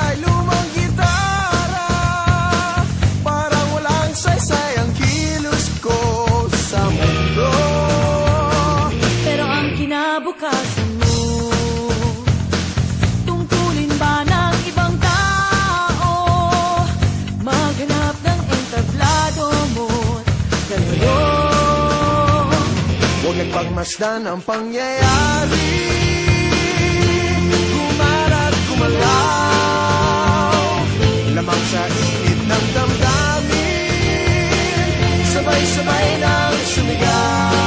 ay lumang gitara. Parang walang saysay ang kilos ko sa mundo. Pero ang kinabukasan mo, tungkulin ba ng ibang tao? Maghanap ng entablado mo dalawa. Huwag nagpagmasdan ang pangyayari, kumara't kumalaw, lamang sa init ng damdamin, sabay-sabay nang sumigaw.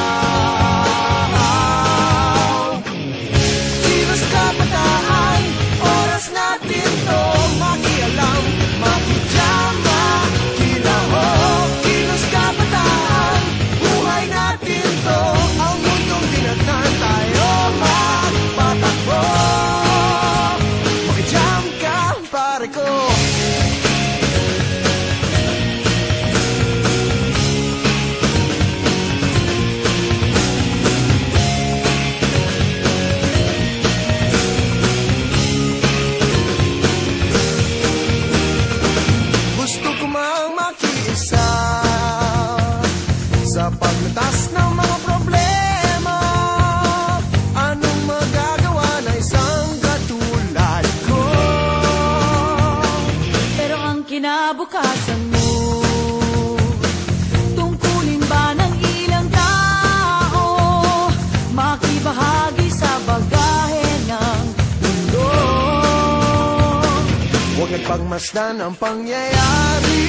Kilos kabataan, oras natin to makialam, makijam, makilahok. Kilos kabataan, buhay natin to, ang mundong dinatan tayo magpatakbo. Makijam ka, pare ko. Gusto ko mang makiisa sa paglutas ng mga problema. Anong magagawa ng isang katulad ko? Pero ang kinabukasan mo, tungkulin ba ng ilang tao? Makibahagi sa bagahe ng mundo. Huwag nagpagmasdan ang pangyayari,